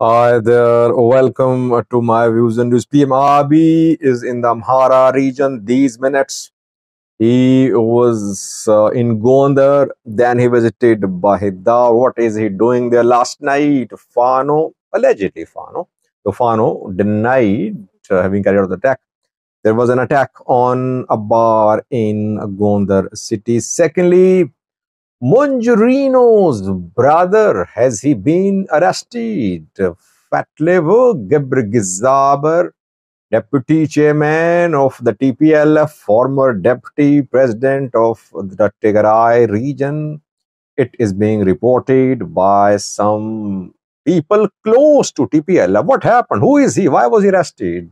Hi there, welcome to my views and news. PM Abiy is in the Amhara region these minutes. He was in Gondar, then he visited Bahidar. What is he doing there last night? Fano, allegedly Fano. So Fano denied having carried out the attack. There was an attack on a bar in Gondar city. Secondly, Monjorino's brother, has he been arrested? Fatlevo Gebregizaber, deputy chairman of the TPLF, former deputy president of the Tigray region. It is being reported by some people close to TPLF. What happened? Who is he? Why was he arrested?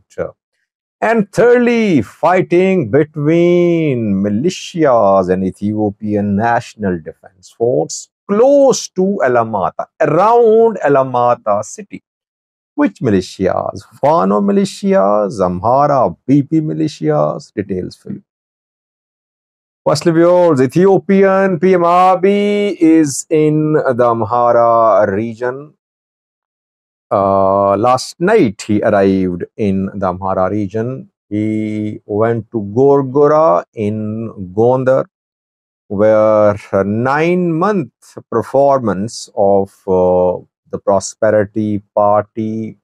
And thirdly, fighting between militias and Ethiopian National Defense Force close to Alamata, around Alamata city. Which militias? Fano militias, Amhara, BP militias, details for you. Firstly, viewers, Ethiopian PM Abiy is in the Amhara region. Last night he arrived in the Amhara region. He went to Gorgora in Gondar, where a 9-month performance of the Prosperity Party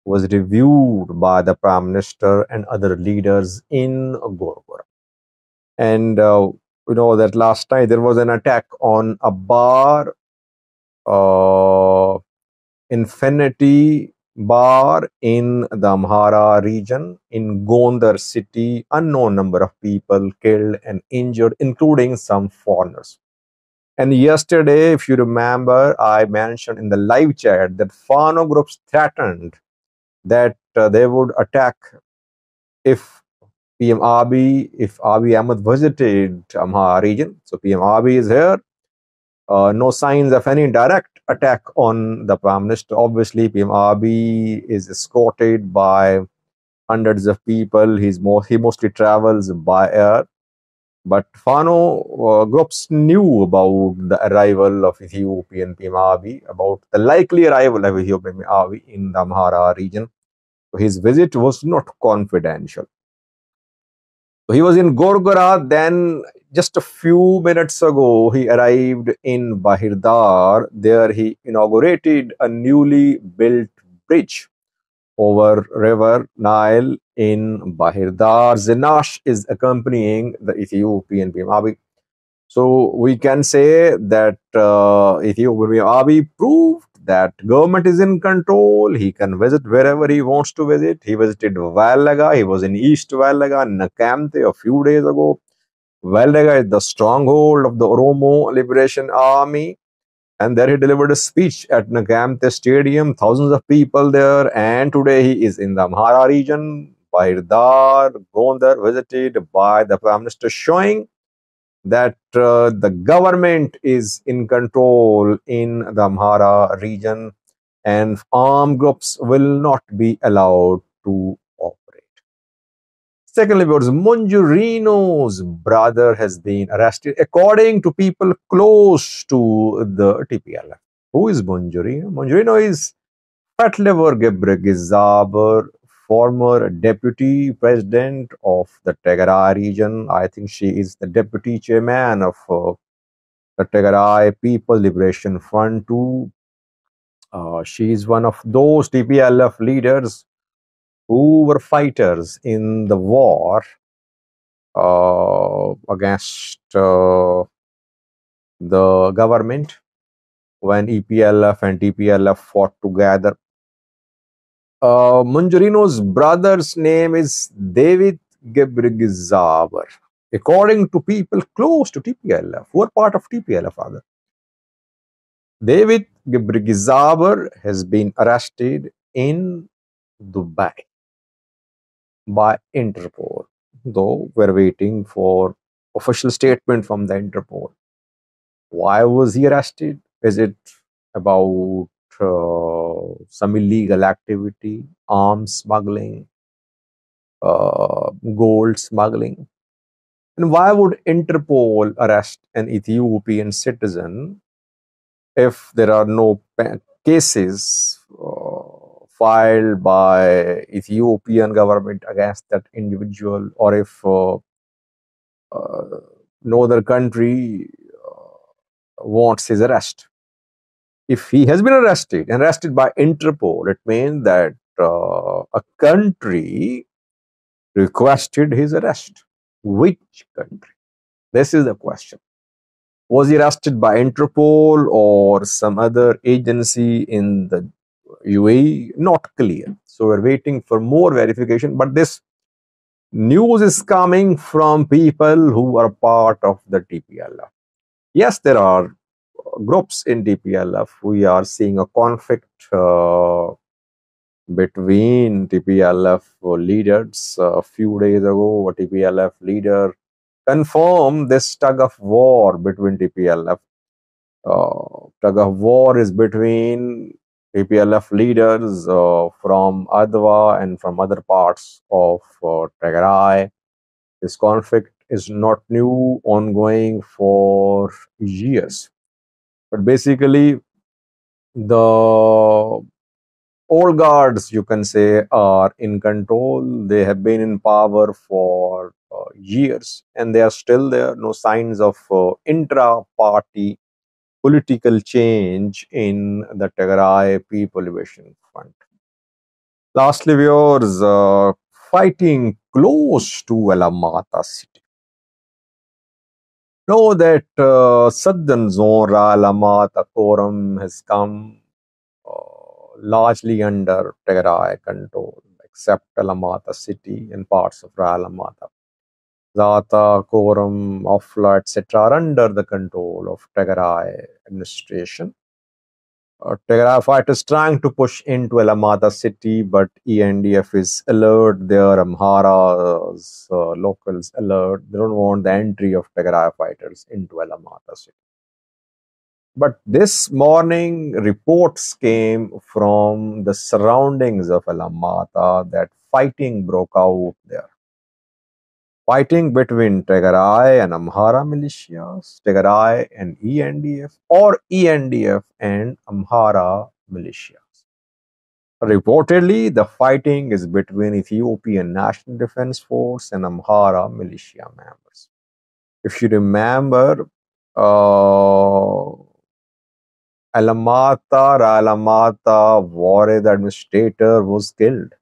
was reviewed by the Prime Minister and other leaders in Gorgora. And you know that last night there was an attack on a bar, Infinity Bar in the Amhara region in Gondar city. Unknown number of people killed and injured, including some foreigners. And yesterday, if you remember, I mentioned in the live chat that Fano groups threatened that they would attack if PM Abiy, if Abiy Ahmed visited Amhara region. So PM Abiy is here. No signs of any direct attack on the Prime Minister. Obviously, PM Abiy is escorted by hundreds of people. He mostly travels by air. But Fano groups knew about the arrival of Ethiopian PM Abiy, about the likely arrival of Ethiopian PM Abiy in the Amhara region. So his visit was not confidential. So he was in Gorgora. Then, just a few minutes ago, he arrived in Bahirdar. There, he inaugurated a newly built bridge over River Nile in Bahirdar. Zinash is accompanying the Ethiopian PM Abiy. So we can say that Ethiopian Abiy proved that government is in control. He can visit wherever he wants to visit. He visited Valaga. He was in East Valaga, Nakamte a few days ago. Valaga is the stronghold of the Oromo Liberation Army. And there he delivered a speech at Nakamte Stadium. Thousands of people there. And today he is in the Amhara region. Bairdar, Gondar, visited by the Prime Minister, showing that the government is in control in the Amhara region and armed groups will not be allowed to operate. Secondly, Monjorino's brother has been arrested, according to people close to the TPLF. Who is Monjorino? Monjorino is Fatlever Gebregizaber, former deputy president of the Tigray region. I think she is the deputy chairman of the Tigray People Liberation Front too. She is one of those TPLF leaders who were fighters in the war against the government when EPLF and TPLF fought together. Monjorino's brother's name is David Gebregizaber. According to people close to TPLF, who are part of TPLF rather, David Gebregizaber has been arrested in Dubai by Interpol, though we're waiting for official statement from the Interpol. Why was he arrested? Is it about some illegal activity, arms smuggling, gold smuggling? And why would Interpol arrest an Ethiopian citizen if there are no cases filed by Ethiopian government against that individual, or if uh, no other country wants his arrest. If he has been arrested and arrested by Interpol, it means that a country requested his arrest. Which country? This is the question. Was he arrested by Interpol or some other agency in the UAE? Not clear. So we're waiting for more verification. But this news is coming from people who are part of the TPLF. Yes, there are groups in TPLF. We are seeing a conflict between TPLF leaders. A few days ago, a TPLF leader confirmed this tug of war between TPLF. Tug of war is between TPLF leaders from Adwa and from other parts of Tigray. This conflict is not new, ongoing for years. But basically, the old guards, you can say, are in control. They have been in power for years and they are still there. No signs of intra-party political change in the Tigray People Liberation Front. Lastly, viewers, fighting close to Alamata city. Know that southern zone, Alamata Quorum has come largely under Tigray control, except Alamata city and parts of Alamata. Zata, Quorum, Afla, etc. are under the control of Tigray administration. Tigray fighters trying to push into Alamata city, but ENDF is alert. Their Amhara's locals alert. They don't want the entry of Tigray fighters into Alamata city. But this morning, reports came from the surroundings of Alamata that fighting broke out there. Fighting between Tigray and Amhara militias, Tigray and ENDF, or ENDF and Amhara militias. Reportedly, the fighting is between Ethiopian National Defense Force and Amhara militia members. If you remember, Alamata Warred administrator was killed.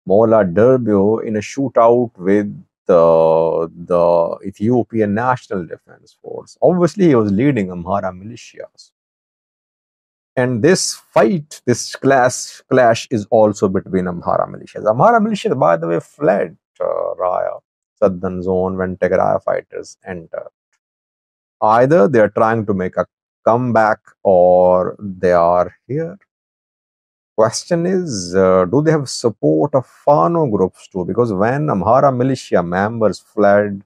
Mola Derbio in a shootout with the Ethiopian National Defense Force. Obviously, he was leading Amhara militias. And this fight, this clash is also between Amhara militias. Amhara militias, by the way, fled Raya, southern zone, when Tigray fighters entered. Either they are trying to make a comeback or they are here. Question is, do they have support of Fano groups too? Because when Amhara militia members fled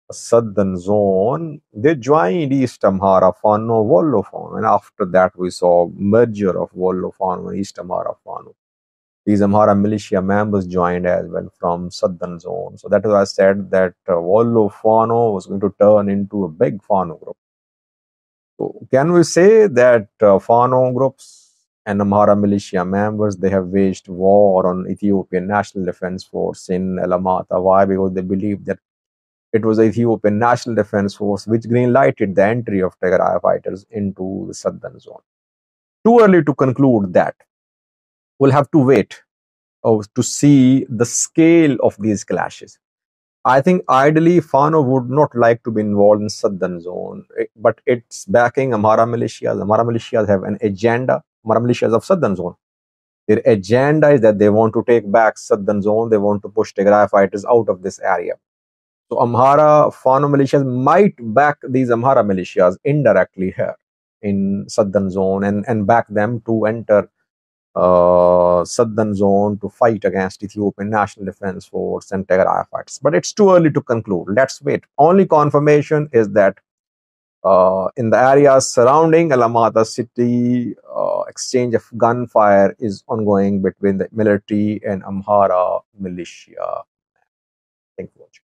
the southern zone, they joined East Amhara Fano, Wollo Fano, and after that we saw merger of Wollo Fano and East Amhara Fano. These Amhara militia members joined as well from southern zone. So that is why I said that Wollo Fano was going to turn into a big Fano group. So can we say that Fano groups and Amhara militia members, they have waged war on Ethiopian National Defense Force in Alamata? Why? Because they believe that it was the Ethiopian National Defense Force which green-lighted the entry of Tigray fighters into the southern zone. Too early to conclude that. We'll have to wait to see the scale of these clashes. I think ideally Fano would not like to be involved in southern zone, but it's backing Amhara militias. Amhara militias have an agenda. Amhara militias of southern zone. Their agenda is that they want to take back southern zone. They want to push Tigray fighters out of this area. So Amhara Fano militias might back these Amhara militias indirectly here in southern zone and back them to enter southern zone to fight against Ethiopian National Defense Force and Tigray fighters. But it's too early to conclude. Let's wait. Only confirmation is that in the areas surrounding Alamata city, exchange of gunfire is ongoing between the military and Amhara militia. Thank you for watching.